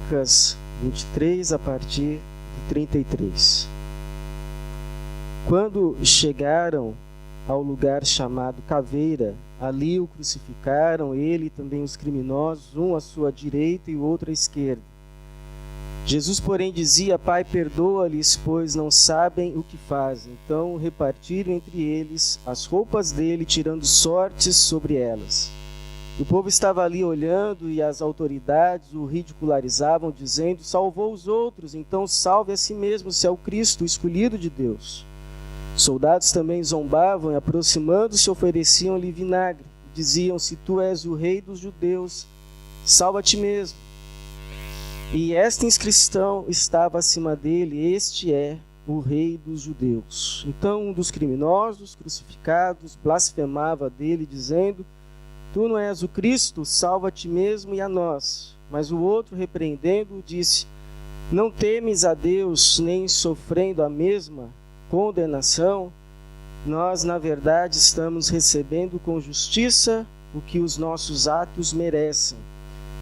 Lucas 23, a partir de 33. Quando chegaram ao lugar chamado Caveira, ali o crucificaram, ele e também os criminosos, um à sua direita e o outro à esquerda. Jesus, porém, dizia: Pai, perdoa-lhes, pois não sabem o que fazem. Então repartiram entre eles as roupas dele, tirando sortes sobre elas. O povo estava ali olhando e as autoridades o ridicularizavam, dizendo: salvou os outros, então salve a si mesmo, se é o Cristo, o escolhido de Deus. Soldados também zombavam e, aproximando-se, ofereciam-lhe vinagre. Diziam: se tu és o rei dos judeus, salva a ti mesmo. E esta inscrição estava acima dele: este é o rei dos judeus. Então um dos criminosos crucificados blasfemava dele, dizendo: tu não és o Cristo, salva a ti mesmo e a nós. Mas o outro, repreendendo-o, disse: não temes a Deus, nem sofrendo a mesma condenação? Nós, na verdade, estamos recebendo com justiça o que os nossos atos merecem.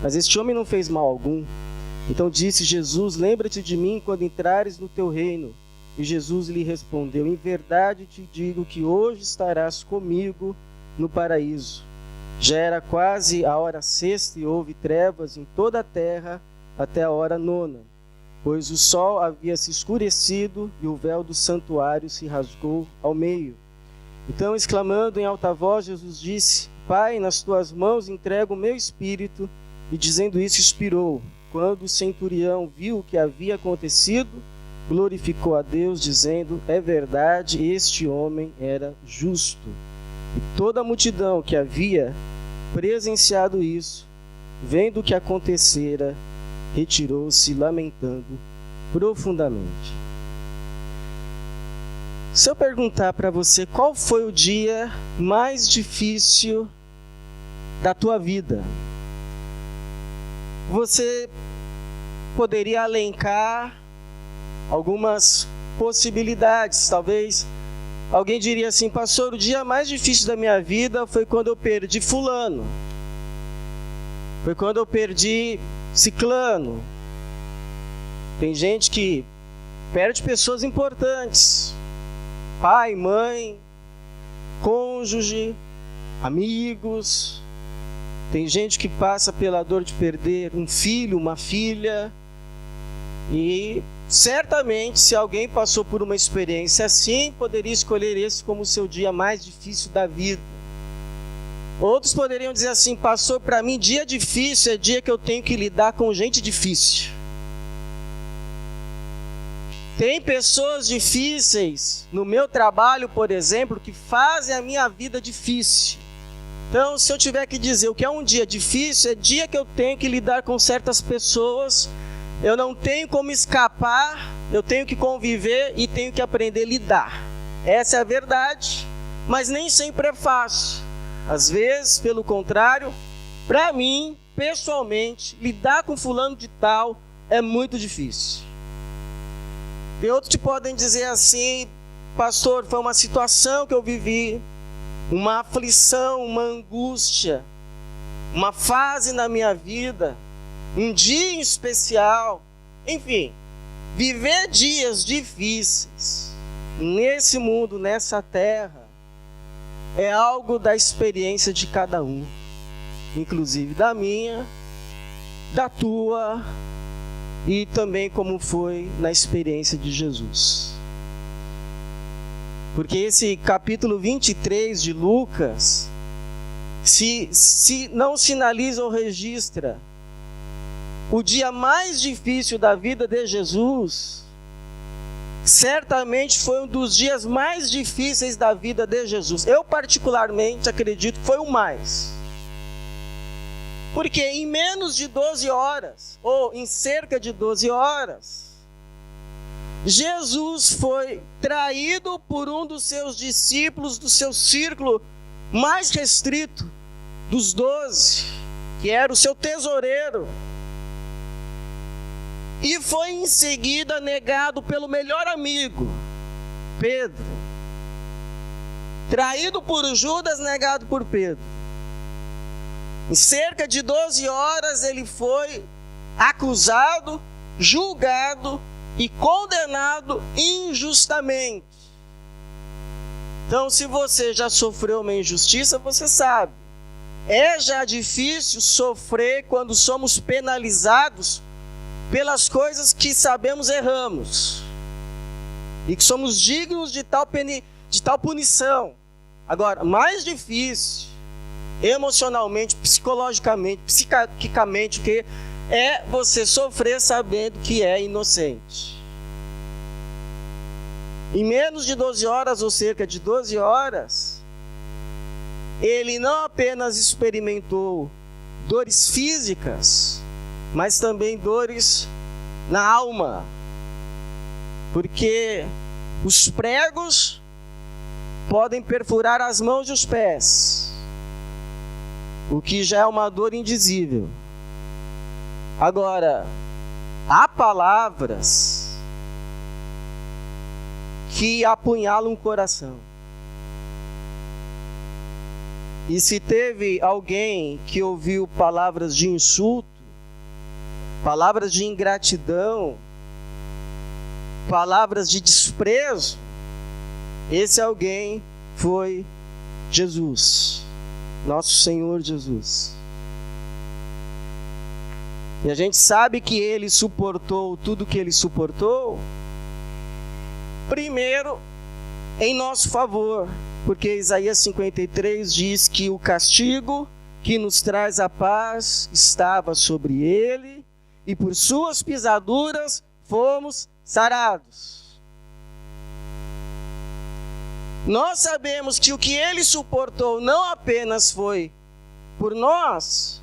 Mas este homem não fez mal algum. Então disse Jesus: lembra-te de mim quando entrares no teu reino. E Jesus lhe respondeu: em verdade te digo que hoje estarás comigo no paraíso. Já era quase a hora sexta e houve trevas em toda a terra até a hora nona, pois o sol havia se escurecido e o véu do santuário se rasgou ao meio. Então, exclamando em alta voz, Jesus disse: Pai, nas tuas mãos entrego o meu espírito. E dizendo isso, expirou. Quando o centurião viu o que havia acontecido, glorificou a Deus, dizendo: é verdade, este homem era justo. E toda a multidão que havia presenciado isso, vendo o que acontecera, retirou-se lamentando profundamente. Se eu perguntar para você qual foi o dia mais difícil da tua vida, você poderia elencar algumas possibilidades. Talvez alguém diria assim: pastor, o dia mais difícil da minha vida foi quando eu perdi fulano, foi quando eu perdi ciclano. Tem gente que perde pessoas importantes: pai, mãe, cônjuge, amigos. Tem gente que passa pela dor de perder um filho, uma filha. E certamente, se alguém passou por uma experiência assim, poderia escolher esse como o seu dia mais difícil da vida. Outros poderiam dizer assim: passou para mim dia difícil, é dia que eu tenho que lidar com gente difícil. Tem pessoas difíceis no meu trabalho, por exemplo, que fazem a minha vida difícil. Então, se eu tiver que dizer o que é um dia difícil, é dia que eu tenho que lidar com certas pessoas. Eu não tenho como escapar, eu tenho que conviver e tenho que aprender a lidar. Essa é a verdade, mas nem sempre é fácil. Às vezes, pelo contrário, para mim, pessoalmente, lidar com fulano de tal é muito difícil. E outros te podem dizer assim: pastor, foi uma situação que eu vivi, uma aflição, uma angústia, uma fase na minha vida, um dia em especial. Enfim, viver dias difíceis nesse mundo, nessa terra, é algo da experiência de cada um, inclusive da minha, da tua e também como foi na experiência de Jesus. Porque esse capítulo 23 de Lucas, se não sinaliza ou registra o dia mais difícil da vida de Jesus, certamente foi um dos dias mais difíceis da vida de Jesus. Eu particularmente acredito que foi o mais. Porque em menos de 12 horas, ou em cerca de 12 horas, Jesus foi traído por um dos seus discípulos, do seu círculo mais restrito, dos 12, que era o seu tesoureiro. E foi em seguida negado pelo melhor amigo, Pedro. Traído por Judas, negado por Pedro. Em cerca de 12 horas ele foi acusado, julgado e condenado injustamente. Então, se você já sofreu uma injustiça, você sabe. É já difícil sofrer quando somos penalizados pelas coisas que sabemos erramos e que somos dignos de tal punição. Agora, mais difícil, emocionalmente, psicologicamente, psiquicamente, que é você sofrer sabendo que é inocente. Em menos de 12 horas, ou cerca de 12 horas, ele não apenas experimentou dores físicas, mas também dores na alma. Porque os pregos podem perfurar as mãos e os pés, o que já é uma dor indizível. Agora, há palavras que apunhalam o coração. E se teve alguém que ouviu palavras de insulto, palavras de ingratidão, palavras de desprezo, esse alguém foi Jesus, nosso Senhor Jesus. E a gente sabe que ele suportou tudo que ele suportou, primeiro, em nosso favor, porque Isaías 53 diz que o castigo que nos traz a paz estava sobre ele, e por suas pisaduras fomos sarados. Nós sabemos que o que ele suportou não apenas foi por nós,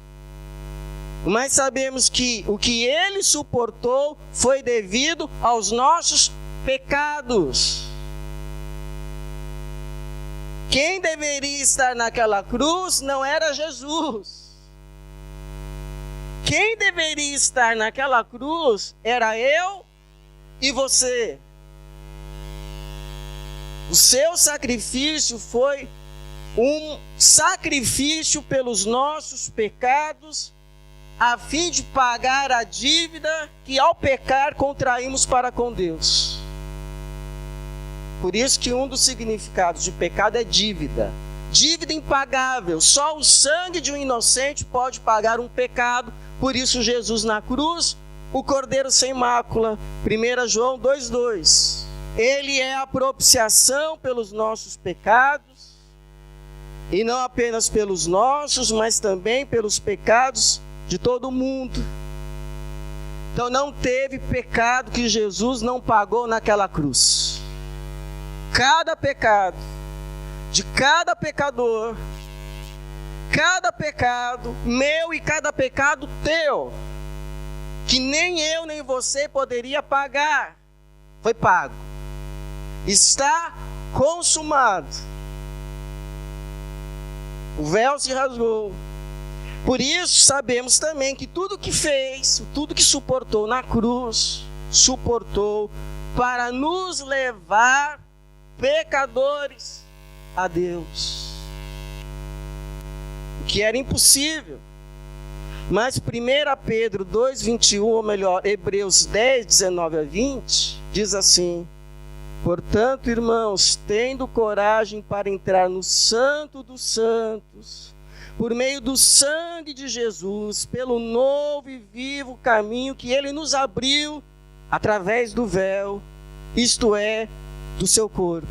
mas sabemos que o que ele suportou foi devido aos nossos pecados. Quem deveria estar naquela cruz não era Jesus. Quem deveria estar naquela cruz era eu e você. O seu sacrifício foi um sacrifício pelos nossos pecados, a fim de pagar a dívida que ao pecar contraímos para com Deus. Por isso que um dos significados de pecado é dívida. Dívida impagável. Só o sangue de um inocente pode pagar um pecado. Por isso Jesus na cruz, o Cordeiro sem mácula. 1 João 2,2. Ele é a propiciação pelos nossos pecados. E não apenas pelos nossos, mas também pelos pecados de todo mundo. Então não teve pecado que Jesus não pagou naquela cruz. Cada pecado, de cada pecador, cada pecado meu e cada pecado teu, que nem eu nem você poderia pagar, foi pago. Está consumado. O véu se rasgou. Por isso sabemos também que tudo que fez, tudo que suportou na cruz, suportou para nos levar pecadores a Deus, o que era impossível. Mas 1 Pedro 2,21, ou melhor, Hebreus 10, 19 a 20, diz assim: portanto, irmãos, tendo coragem para entrar no Santo dos Santos, por meio do sangue de Jesus, pelo novo e vivo caminho que ele nos abriu através do véu, isto é, do seu corpo.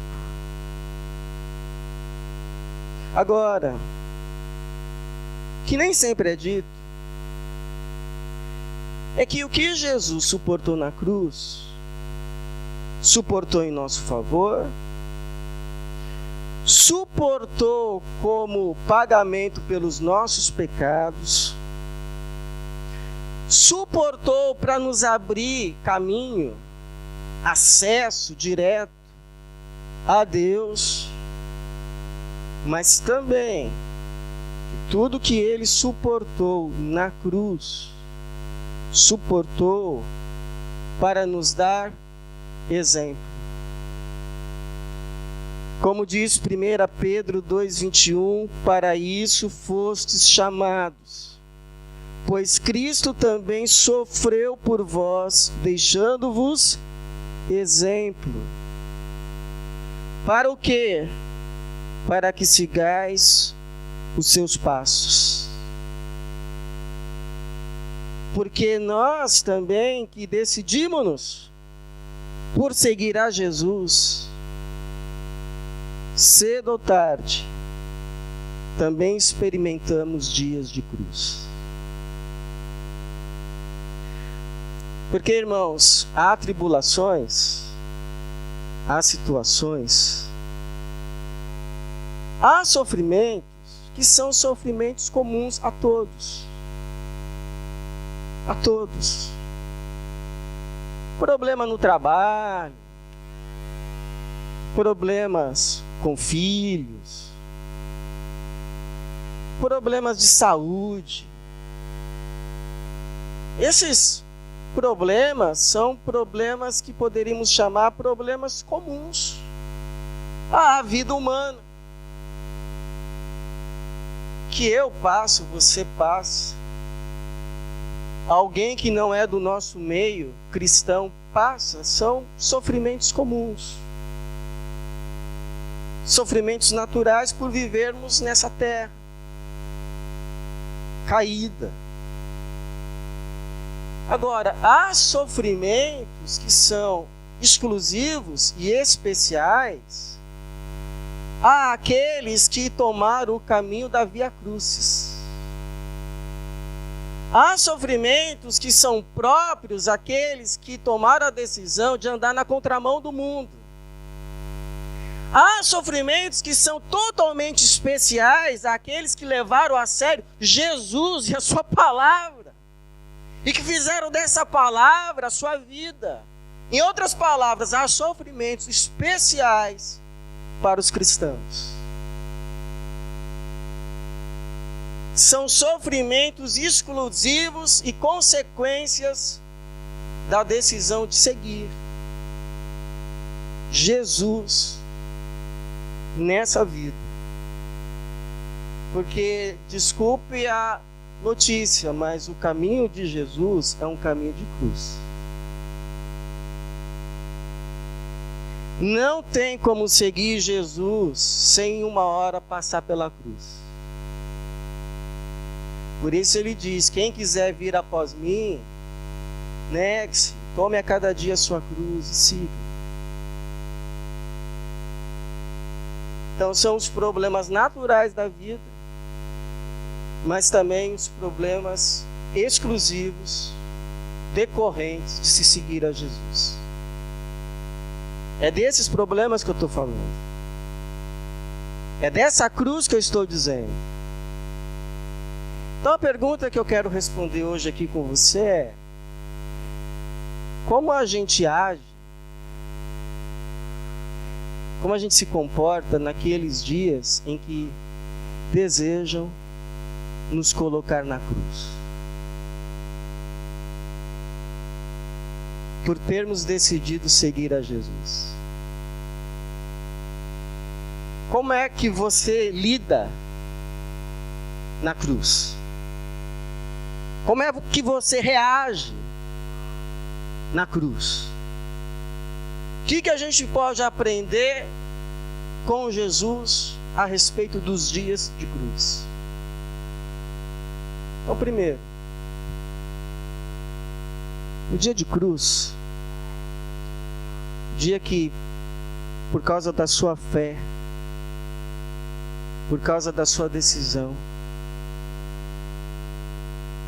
Agora, que nem sempre é dito, é que o que Jesus suportou na cruz, suportou em nosso favor, suportou como pagamento pelos nossos pecados, suportou para nos abrir caminho, acesso direto a Deus, mas também tudo que ele suportou na cruz, suportou para nos dar exemplo. Como diz 1 Pedro 2,21, para isso fostes chamados, Pois Cristo também sofreu por vós, deixando-vos exemplo. Para o quê? Para que sigais os seus passos. Porque nós também que decidimos-nos por seguir a Jesus, cedo ou tarde, também experimentamos dias de cruz. Porque, irmãos, há tribulações, há situações, há sofrimentos que são sofrimentos comuns a todos. A todos. Problema no trabalho, problemas com filhos, problemas de saúde. Esses problemas são problemas que poderíamos chamar problemas comuns à vida humana. Que eu passo, você passa. Alguém que não é do nosso meio cristão passa, são sofrimentos comuns. Sofrimentos naturais por vivermos nessa terra caída. Agora, há sofrimentos que são exclusivos e especiais àqueles que tomaram o caminho da Via Crucis. Há sofrimentos que são próprios àqueles que tomaram a decisão de andar na contramão do mundo. Há sofrimentos que são totalmente especiais àqueles que levaram a sério Jesus e a sua palavra. E que fizeram dessa palavra a sua vida. Em outras palavras, há sofrimentos especiais para os cristãos. São sofrimentos exclusivos e consequências da decisão de seguir Jesus nessa vida. Porque, desculpe a notícia, mas o caminho de Jesus é um caminho de cruz. Não tem como seguir Jesus sem uma hora passar pela cruz. Por isso ele diz: quem quiser vir após mim, negue-se, tome a cada dia a sua cruz e siga. Então são os problemas naturais da vida, mas também os problemas exclusivos, decorrentes de se seguir a Jesus. É desses problemas que eu estou falando. É dessa cruz que eu estou dizendo. Então a pergunta que eu quero responder hoje aqui com você é: como a gente age, como a gente se comporta naqueles dias em que desejam nos colocar na cruz? Por termos decidido seguir a Jesus. Como é que você lida na cruz? Como é que você reage na cruz? O que a gente pode aprender com Jesus a respeito dos dias de cruz? Então, primeiro, o dia de cruz, o dia que, por causa da sua fé, por causa da sua decisão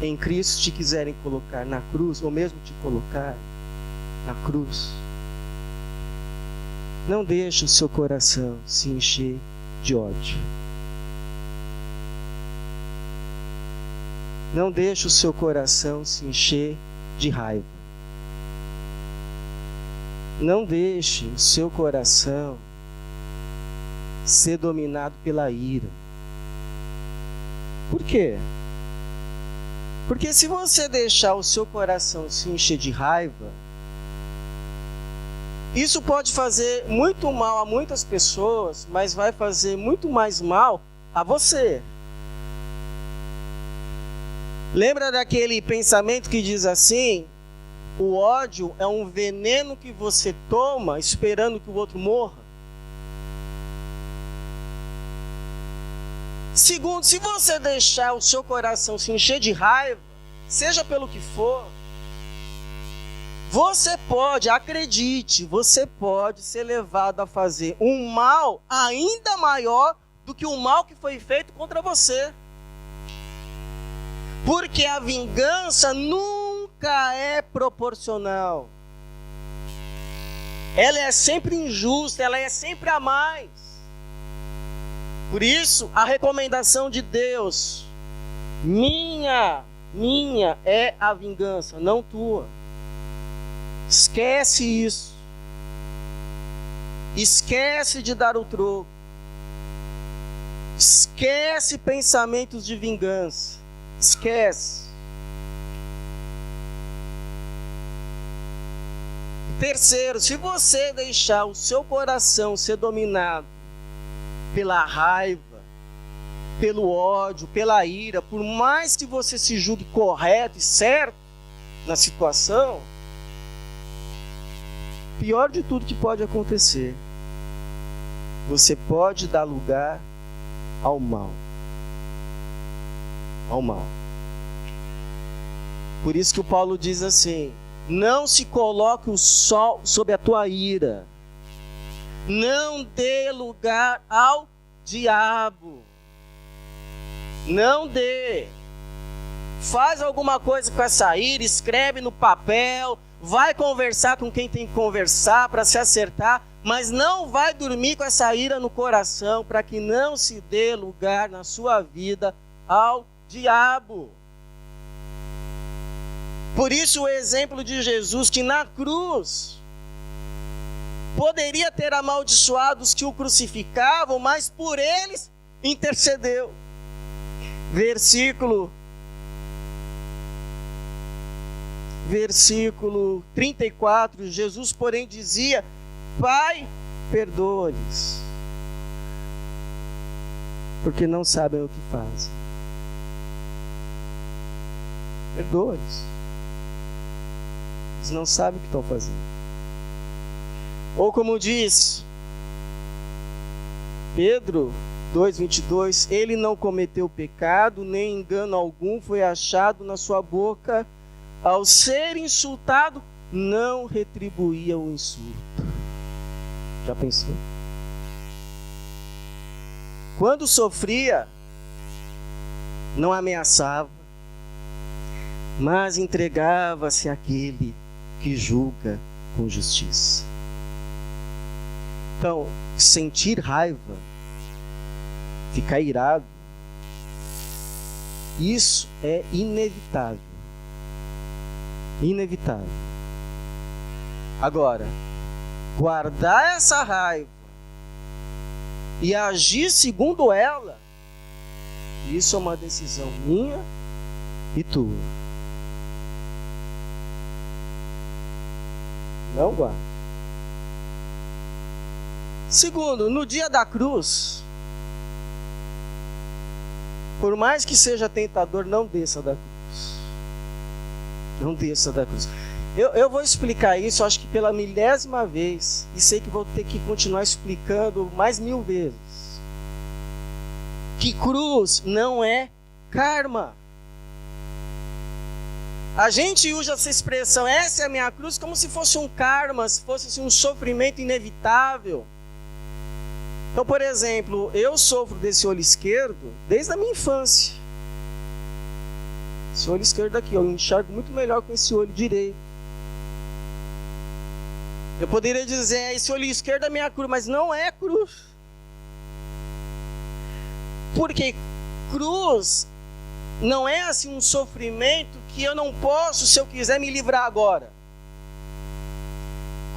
em Cristo, te quiserem colocar na cruz, ou mesmo te colocar na cruz, não deixe o seu coração se encher de ódio. Não deixe o seu coração se encher de raiva. Não deixe o seu coração ser dominado pela ira. Por quê? Porque se você deixar o seu coração se encher de raiva, isso pode fazer muito mal a muitas pessoas, mas vai fazer muito mais mal a você. Lembra daquele pensamento que diz assim: o ódio é um veneno que você toma esperando que o outro morra? Segundo, se você deixar o seu coração se encher de raiva, seja pelo que for, você pode, acredite, você pode ser levado a fazer um mal ainda maior do que o mal que foi feito contra você. Porque a vingança nunca é proporcional. Ela é sempre injusta, ela é sempre a mais. Por isso, a recomendação de Deus: minha é a vingança, não tua. Esquece isso. Esquece de dar o troco. Esquece pensamentos de vingança. Esquece. Terceiro, se você deixar o seu coração ser dominado pela raiva, pelo ódio, pela ira, por mais que você se julgue correto e certo na situação, pior de tudo que pode acontecer, você pode dar lugar ao mal. Ao mal. Por isso que o Paulo diz assim: não se coloque o sol sobre a tua ira. Não dê lugar ao diabo. Não dê. Faz alguma coisa com essa ira, escreve no papel, vai conversar com quem tem que conversar para se acertar, mas não vai dormir com essa ira no coração, para que não se dê lugar na sua vida ao diabo. Por isso o exemplo de Jesus, que na cruz poderia ter amaldiçoado os que o crucificavam, mas por eles intercedeu. Versículo 34, Jesus, porém, dizia: Pai, perdoa-lhes, porque não sabem o que fazem. Perdoa-lhes. Eles não sabem o que estão fazendo. Ou como diz Pedro 2,22, ele não cometeu pecado, nem engano algum foi achado na sua boca. Ao ser insultado, não retribuía o insulto. Já pensou? Quando sofria, não ameaçava, mas entregava-se àquele que julga com justiça. Então, sentir raiva, ficar irado, isso é inevitável. Inevitável. Agora, guardar essa raiva e agir segundo ela, isso é uma decisão minha e tua. Não guarda. Segundo, no dia da cruz, por mais que seja tentador, não desça da cruz. Não desça da cruz. Eu vou explicar isso, acho que pela 1000ª vez, e sei que vou ter que continuar explicando mais 1000 vezes. Que cruz não é karma. A gente usa essa expressão, essa é a minha cruz, como se fosse um karma, se fosse assim, um sofrimento inevitável. Então, por exemplo, eu sofro desse olho esquerdo desde a minha infância. Esse olho esquerdo aqui, eu enxergo muito melhor com esse olho direito. Eu poderia dizer, esse olho esquerdo é minha cruz, mas não é cruz. Porque cruz não é assim um sofrimento que eu não posso, se eu quiser, me livrar agora.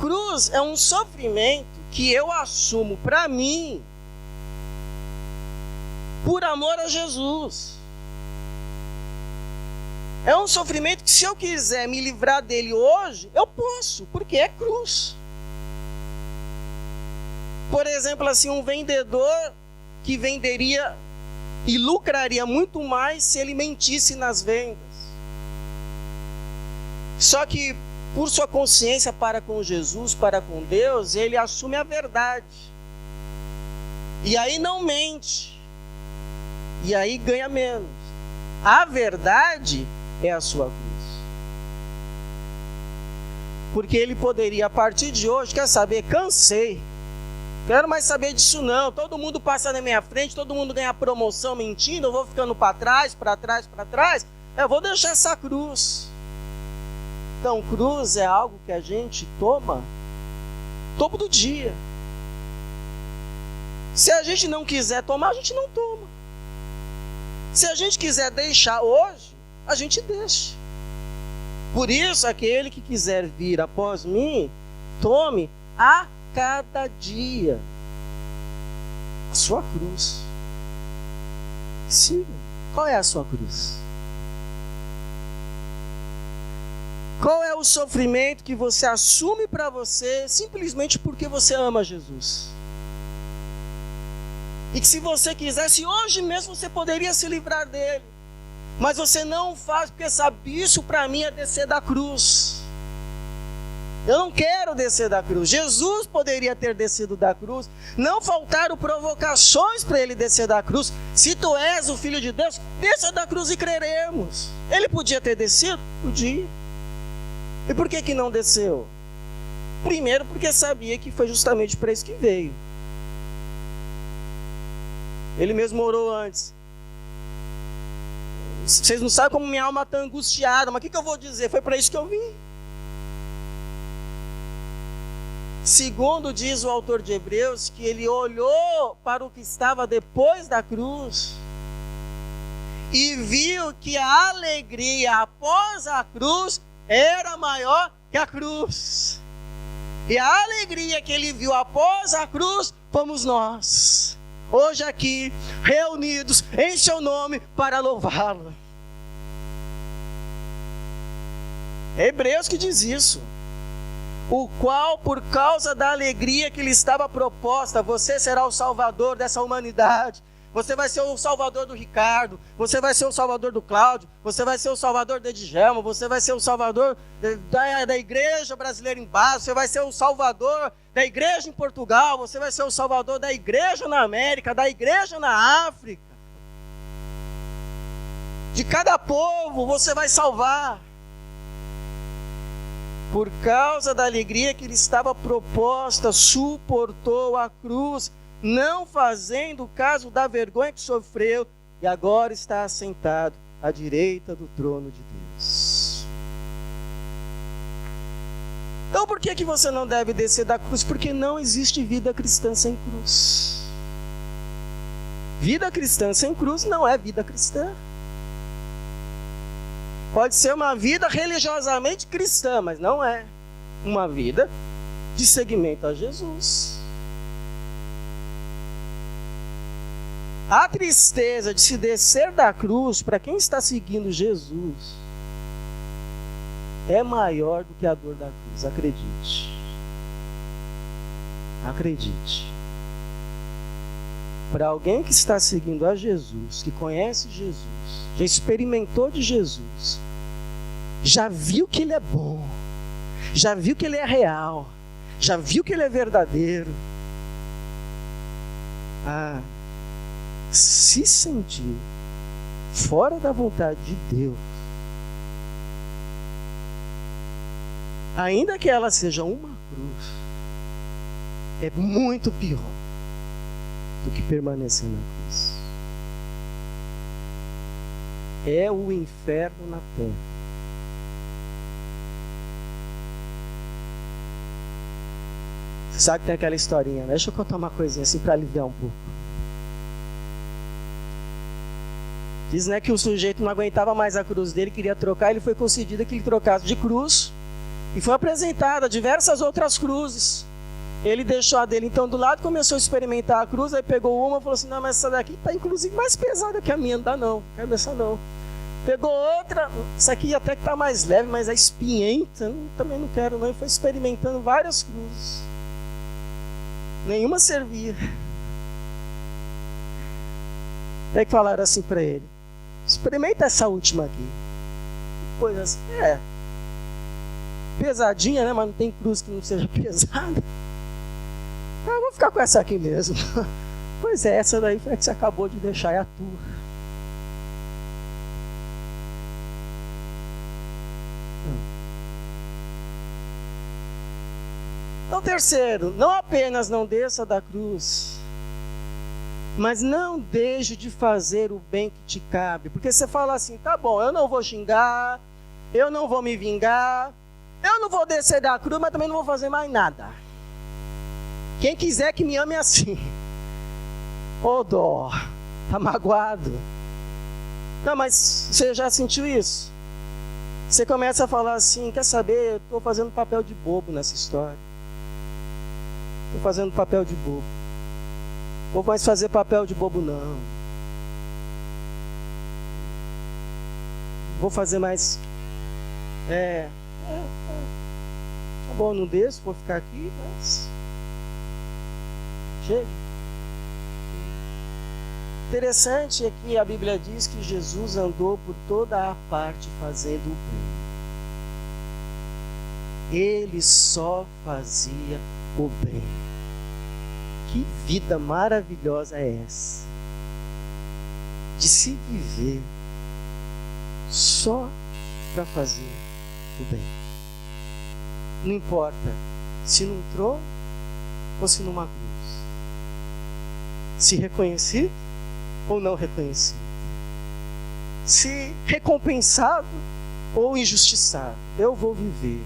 Cruz é um sofrimento que eu assumo para mim por amor a Jesus. É um sofrimento que, se eu quiser me livrar dele hoje, eu posso, porque é cruz. Por exemplo, assim, um vendedor que venderia e lucraria muito mais se ele mentisse nas vendas. Só que, por sua consciência para com Jesus, para com Deus, ele assume a verdade. E aí não mente. E aí ganha menos. A verdade é a sua cruz. Porque ele poderia, a partir de hoje, quer saber? Cansei. Quero mais saber disso não. Todo mundo passa na minha frente, todo mundo ganha promoção mentindo, eu vou ficando para trás, para trás, para trás. Eu vou deixar essa cruz. Então, cruz é algo que a gente toma topo do dia. Se a gente não quiser tomar, a gente não toma. Se a gente quiser deixar hoje, a gente deixa. Por isso, aquele que quiser vir após mim, tome a cada dia a sua cruz. Siga. Qual é a sua cruz? Qual é o sofrimento que você assume para você simplesmente porque você ama Jesus? E que se você quisesse, hoje mesmo você poderia se livrar dele. Mas você não faz porque sabe, isso para mim é descer da cruz. Eu não quero descer da cruz. Jesus poderia ter descido da cruz. Não faltaram provocações para ele descer da cruz. Se tu és o Filho de Deus, desça da cruz e creremos. Ele podia ter descido? Podia. E por que não desceu? Primeiro porque sabia que foi justamente para isso que veio. Ele mesmo orou antes. Vocês não sabem como minha alma está angustiada, mas o que eu vou dizer? Foi para isso que eu vim. Segundo diz o autor de Hebreus, que ele olhou para o que estava depois da cruz e viu que a alegria após a cruz era maior que a cruz. E a alegria que ele viu após a cruz fomos nós. Hoje aqui, reunidos em seu nome para louvá-lo. É Hebreus que diz isso. O qual, por causa da alegria que lhe estava proposta, você será o salvador dessa humanidade. Você vai ser o salvador do Ricardo, você vai ser o salvador do Cláudio, você vai ser o salvador da Edgelma, você vai ser o salvador da igreja brasileira em base, você vai ser o salvador da igreja em Portugal, você vai ser o salvador da igreja na América, da igreja na África. De cada povo você vai salvar. Por causa da alegria que lhe estava proposta, suportou a cruz, não fazendo caso da vergonha que sofreu, e agora está assentado à direita do trono de Deus. Então por que você não deve descer da cruz? Porque não existe vida cristã sem cruz. Vida cristã sem cruz não é vida cristã. Pode ser uma vida religiosamente cristã, mas não é uma vida de seguimento a Jesus. A tristeza de se descer da cruz para quem está seguindo Jesus é maior do que a dor da cruz, acredite. Acredite. Para alguém que está seguindo a Jesus, que conhece Jesus, já experimentou de Jesus, já viu que ele é bom, já viu que ele é real, já viu que ele é verdadeiro. Se sentir fora da vontade de Deus, ainda que ela seja uma cruz, é muito pior do que permanecer na cruz. É o inferno na terra. Você sabe que tem aquela historinha, né? Deixa eu contar uma coisinha assim para aliviar um pouco. Diz, né, que o sujeito não aguentava mais a cruz dele, queria trocar, ele foi concedido que ele trocasse de cruz e foi apresentada diversas outras cruzes. Ele deixou a dele então do lado, começou a experimentar a cruz, aí pegou uma e falou assim, não, mas essa daqui está inclusive mais pesada que a minha, não dá não, quero dessa não. Pegou outra, essa aqui até que está mais leve, mas é espinhenta, também não quero não, e foi experimentando várias cruzes. Nenhuma servia. Aí falaram assim para ele: experimenta essa última aqui. Coisa assim, pesadinha, né? Mas não tem cruz que não seja pesada. Eu vou ficar com essa aqui mesmo. Pois é, essa daí foi a que você acabou de deixar, é a tua. Então, terceiro, não apenas não desça da cruz, mas não deixe de fazer o bem que te cabe. Porque você fala assim: tá bom, eu não vou xingar, eu não vou me vingar, eu não vou descer da cruz, mas também não vou fazer mais nada. Quem quiser que me ame assim. Ô dó, tá magoado. Não, mas você já sentiu isso? Você começa a falar assim: quer saber, eu estou fazendo papel de bobo nessa história. Estou fazendo papel de bobo. Vou mais fazer papel de bobo não. Vou fazer mais. Tá bom, não desço, vou ficar aqui, mas chega. Interessante é que a Bíblia diz que Jesus andou por toda a parte fazendo o bem. Ele só fazia o bem. Que vida maravilhosa é essa? De se viver só para fazer o bem. Não importa se num trono ou se numa cruz. Se reconhecido ou não reconhecido. Se recompensado ou injustiçado. Eu vou viver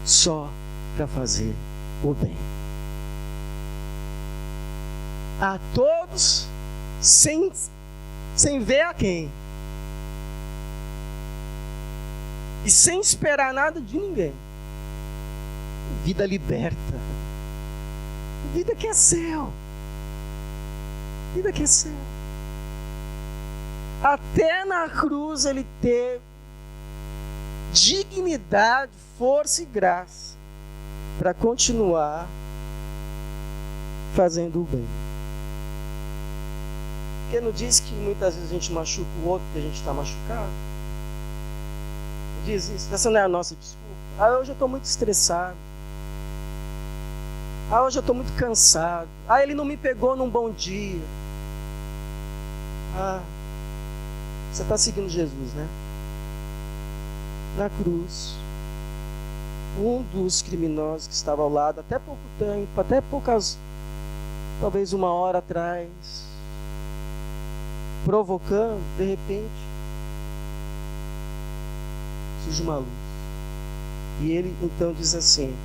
só para fazer o bem. A todos, sem ver a quem. E sem esperar nada de ninguém. Vida liberta. Vida que é céu. Vida que é céu. Até na cruz ele teve dignidade, força e graça para continuar fazendo o bem. Porque não diz que muitas vezes a gente machuca o outro porque a gente está machucado? Não diz isso? Essa não é a nossa desculpa. Hoje eu estou muito estressado. Hoje eu estou muito cansado. Ele não me pegou num bom dia. Você está seguindo Jesus, né? Na cruz, um dos criminosos que estava ao lado, até pouco tempo, até poucas, talvez uma hora atrás, provocando, de repente, surge uma luz. E ele então diz assim: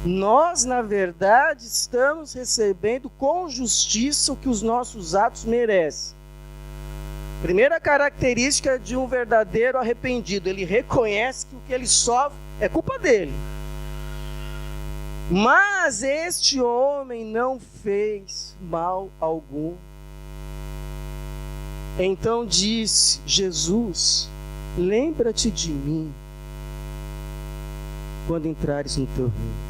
nós, na verdade, estamos recebendo com justiça o que os nossos atos merecem. Primeira característica de um verdadeiro arrependido: ele reconhece que o que ele sofre é culpa dele. Mas este homem não fez mal algum. Então disse Jesus: lembra-te de mim quando entrares no teu reino.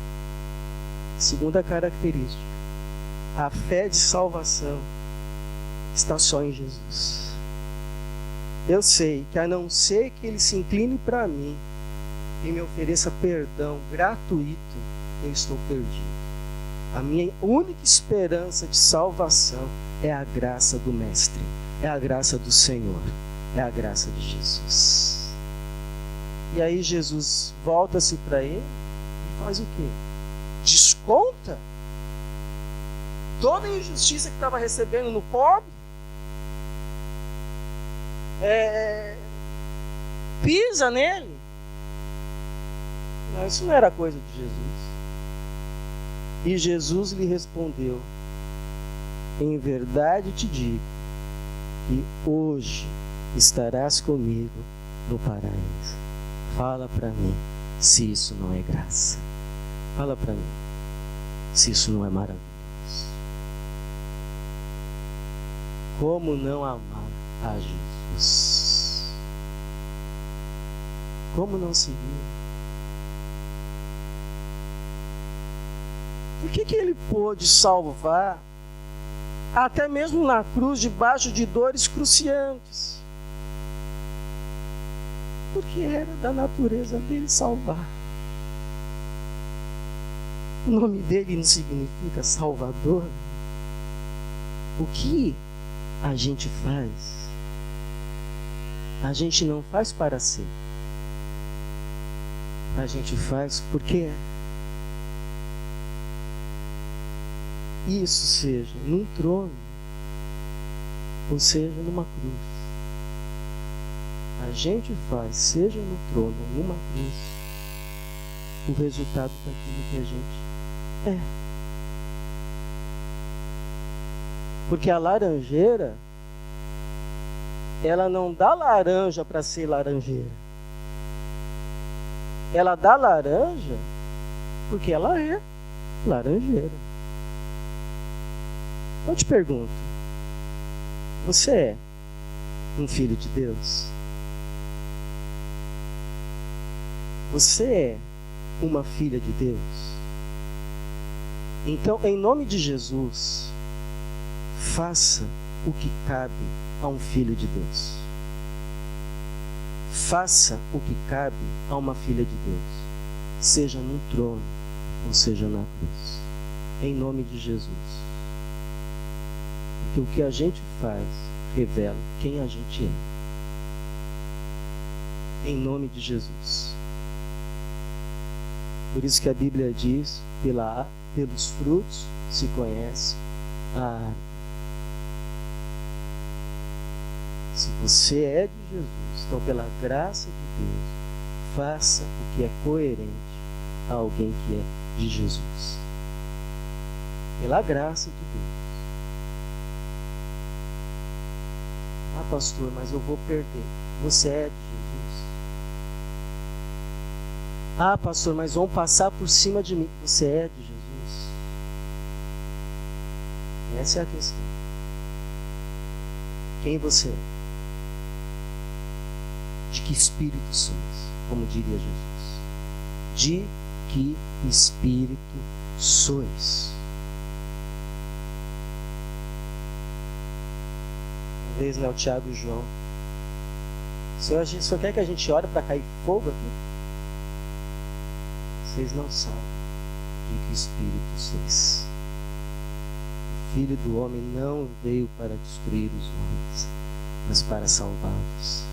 Segunda característica: a fé de salvação está só em Jesus. Eu sei que, a não ser que ele se incline para mim e me ofereça perdão gratuito, eu estou perdido. A minha única esperança de salvação é a graça do Mestre, é a graça do Senhor, é a graça de Jesus. E aí Jesus volta-se para ele e faz o quê? Desconta toda a injustiça que estava recebendo no pobre. Pisa nele. Não, isso não era coisa de Jesus. E Jesus lhe respondeu: em verdade te digo que hoje estarás comigo no paraíso. Fala para mim se isso não é graça. Fala para mim se isso não é maravilhoso. Como não amar a Jesus? Como não seguir? Por que ele pôde salvar até mesmo na cruz, debaixo de dores cruciantes. Porque era da natureza dele salvar. O nome dele não significa Salvador. O que a gente faz? A gente não faz para ser. A gente faz porque é. Isso seja num trono, ou seja numa cruz. A gente faz, seja no trono ou numa cruz, o resultado daquilo que a gente é. Porque a laranjeira, ela não dá laranja para ser laranjeira. Ela dá laranja porque ela é laranjeira. Eu te pergunto, você é um filho de Deus? Você é uma filha de Deus? Então, em nome de Jesus, faça o que cabe a um filho de Deus. Faça o que cabe a uma filha de Deus, seja num trono ou seja na cruz, em nome de Jesus. Porque o que a gente faz revela quem a gente é, em nome de Jesus. Por isso que a Bíblia diz, pelos frutos se conhece a árvore. Se você é de Jesus, então pela graça de Deus, faça o que é coerente a alguém que é de Jesus. Pela graça de Deus. Ah, pastor, mas eu vou perder. Você é de Jesus. Ah, pastor, mas vão passar por cima de mim. Você é de Jesus. Essa é a questão. Quem você é? De que espírito sois? Como diria Jesus. De que espírito sois? Uma vez, né, o Tiago e o João. Senhor, a gente só quer que a gente ore para cair fogo aqui? Vocês não sabem de que espírito sois. O Filho do Homem não veio para destruir os homens, mas para salvá-los.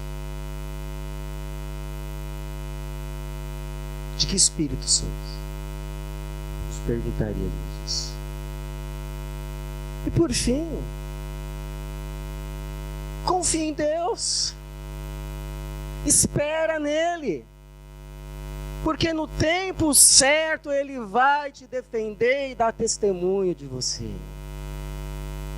De que espírito sois? Nos perguntaria Jesus. E por fim, confia em Deus. Espera nele. Porque no tempo certo Ele vai te defender e dar testemunho de você.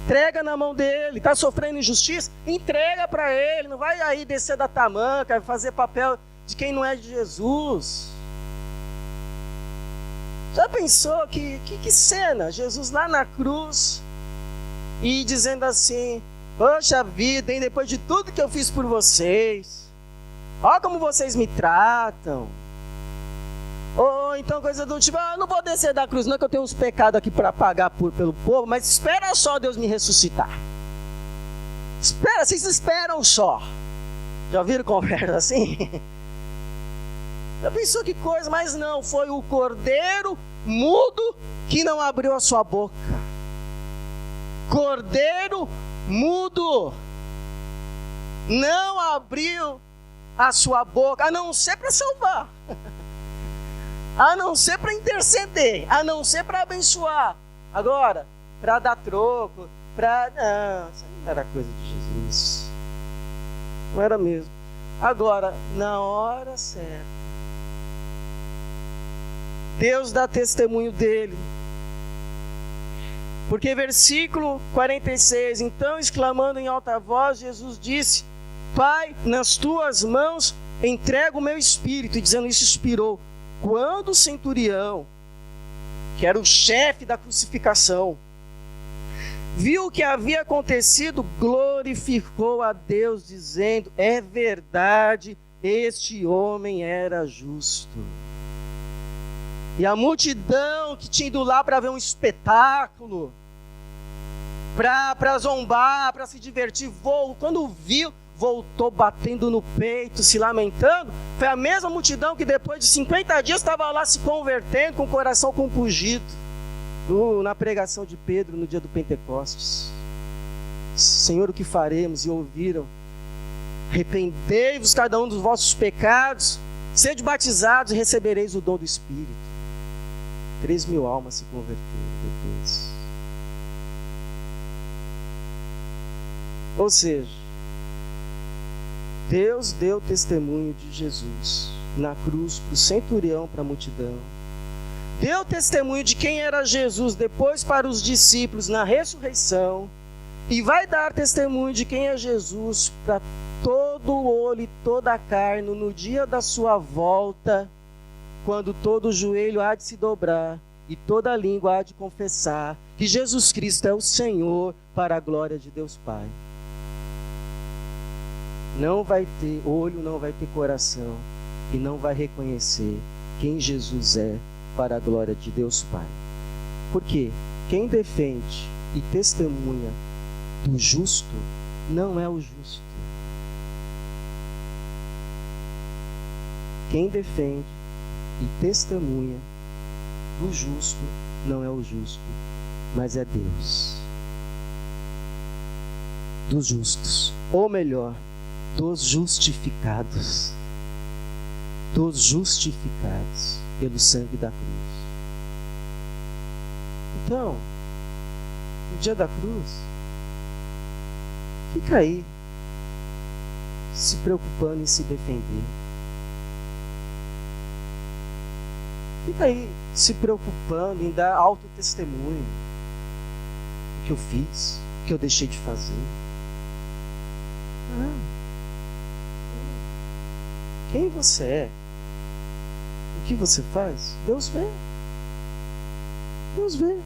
Entrega na mão dele. Está sofrendo injustiça? Entrega para Ele. Não vai aí descer da tamanca, fazer papel de quem não é de Jesus. Já pensou que cena? Jesus lá na cruz e dizendo assim: poxa vida, hein, depois de tudo que eu fiz por vocês, olha como vocês me tratam. Ou então coisa do tipo: não vou descer da cruz não, que eu tenho uns pecados aqui para pagar pelo povo, mas espera só Deus me ressuscitar. Espera, vocês esperam só. Já ouviram conversa assim? Já pensou que coisa? Mas não, foi o cordeiro mudo que não abriu a sua boca. Cordeiro mudo não abriu a sua boca, a não ser para salvar, a não ser para interceder, a não ser para abençoar. Agora, para dar troco, não, isso não era coisa de Jesus. Não era mesmo. Agora, na hora certa, Deus dá testemunho dele. Porque versículo 46, então exclamando em alta voz, Jesus disse: Pai, nas tuas mãos entrego o meu espírito. E dizendo isso, expirou. Quando o centurião, que era o chefe da crucificação, viu o que havia acontecido, glorificou a Deus, dizendo: é verdade, este homem era justo. E a multidão que tinha ido lá para ver um espetáculo, para zombar, para se divertir. Quando viu, voltou batendo no peito, se lamentando. Foi a mesma multidão que depois de 50 dias estava lá se convertendo, com o coração compungido, na pregação de Pedro no dia do Pentecostes. Senhor, o que faremos? E ouviram: arrependei-vos cada um dos vossos pecados, sede batizados e recebereis o dom do Espírito. 3.000 almas se converteram depois. Ou seja, Deus deu testemunho de Jesus na cruz para o centurião, para a multidão. Deu testemunho de quem era Jesus depois para os discípulos na ressurreição. E vai dar testemunho de quem é Jesus para todo o olho e toda a carne no dia da sua volta, quando todo o joelho há de se dobrar e toda a língua há de confessar que Jesus Cristo é o Senhor, para a glória de Deus Pai. Não vai ter olho, não vai ter coração, e não vai reconhecer quem Jesus é, para a glória de Deus Pai. Porque quem defende e testemunha do justo não é o justo. Quem defende e testemunha do justo não é o justo, mas é Deus. Dos justos, ou melhor, dos justificados. Dos justificados pelo sangue da cruz. Então, no dia da cruz, fica aí se preocupando em se defender. Fica aí se preocupando em dar autotestemunho. O que eu fiz, o que eu deixei de fazer. Quem você é? O que você faz? Deus vê. Deus vê.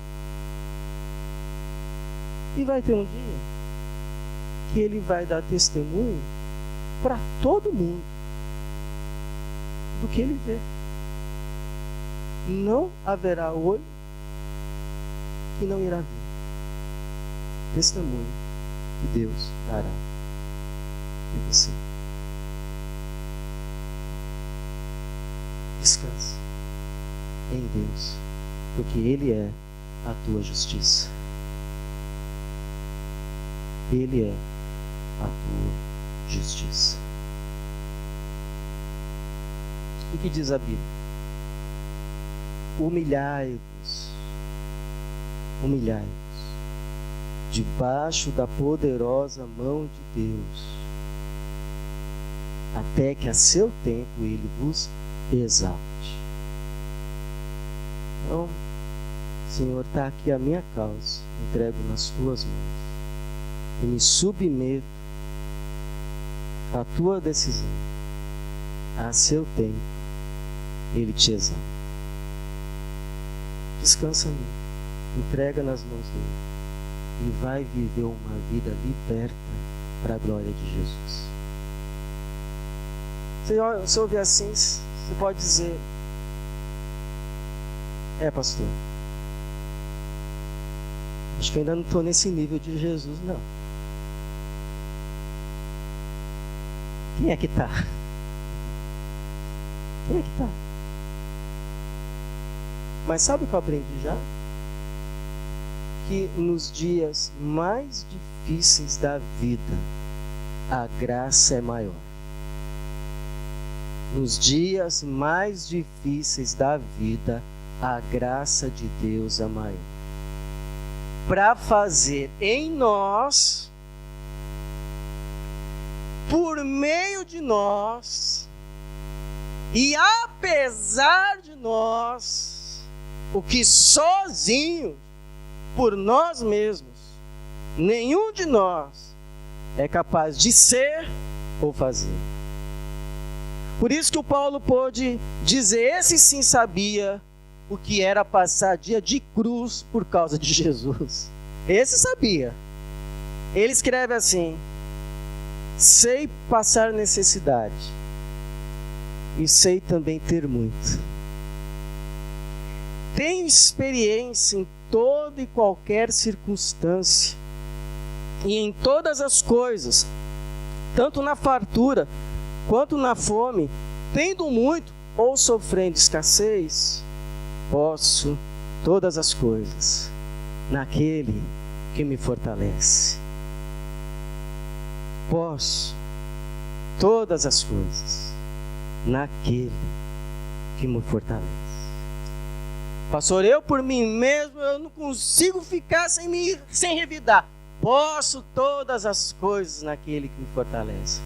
E vai ter um dia que Ele vai dar testemunho para todo mundo do que Ele vê. Não haverá olho que não irá ver. Testemunho que Deus dará de você. Descanse em Deus, porque Ele é a tua justiça. Ele é a tua justiça. O que diz a Bíblia? Humilhai-vos, debaixo da poderosa mão de Deus, até que a seu tempo Ele vos exalte. Então, Senhor, está aqui a minha causa, entrego nas tuas mãos e me submeto à tua decisão. A seu tempo Ele te exalta. Descansa nele, entrega nas mãos dele e vai viver uma vida liberta para a glória de Jesus. Se ouvir assim, você pode dizer: pastor, acho que ainda não estou nesse nível de Jesus, não. Quem é que está? Quem é que está? Mas sabe o que eu aprendi já? Que nos dias mais difíceis da vida, a graça é maior. Nos dias mais difíceis da vida, a graça de Deus é maior. Para fazer em nós, por meio de nós, e apesar de nós, o que sozinho, por nós mesmos, nenhum de nós é capaz de ser ou fazer. Por isso que o Paulo pôde dizer: esse sim sabia o que era passar dia de cruz por causa de Jesus. Esse sabia. Ele escreve assim: sei passar necessidade e sei também ter muito. Tenho experiência em toda e qualquer circunstância e em todas as coisas, tanto na fartura quanto na fome, tendo muito ou sofrendo escassez, posso todas as coisas naquele que me fortalece. Posso todas as coisas naquele que me fortalece. Pastor, eu por mim mesmo eu não consigo ficar sem revidar. Posso todas as coisas naquele que me fortalece.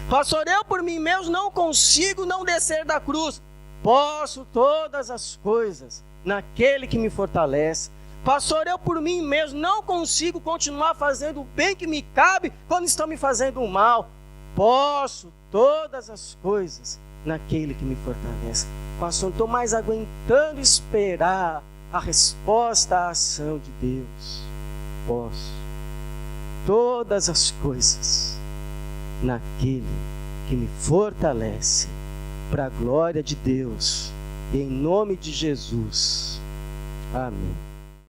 Pastor, eu por mim mesmo não consigo não descer da cruz. Posso todas as coisas naquele que me fortalece. Pastor, eu por mim mesmo não consigo continuar fazendo o bem que me cabe quando estão me fazendo o mal. Posso todas as coisas naquele que me fortalece. Pastor, não estou mais aguentando esperar a resposta à ação de Deus. Posso todas as coisas naquele que me fortalece, para a glória de Deus, em nome de Jesus. Amém.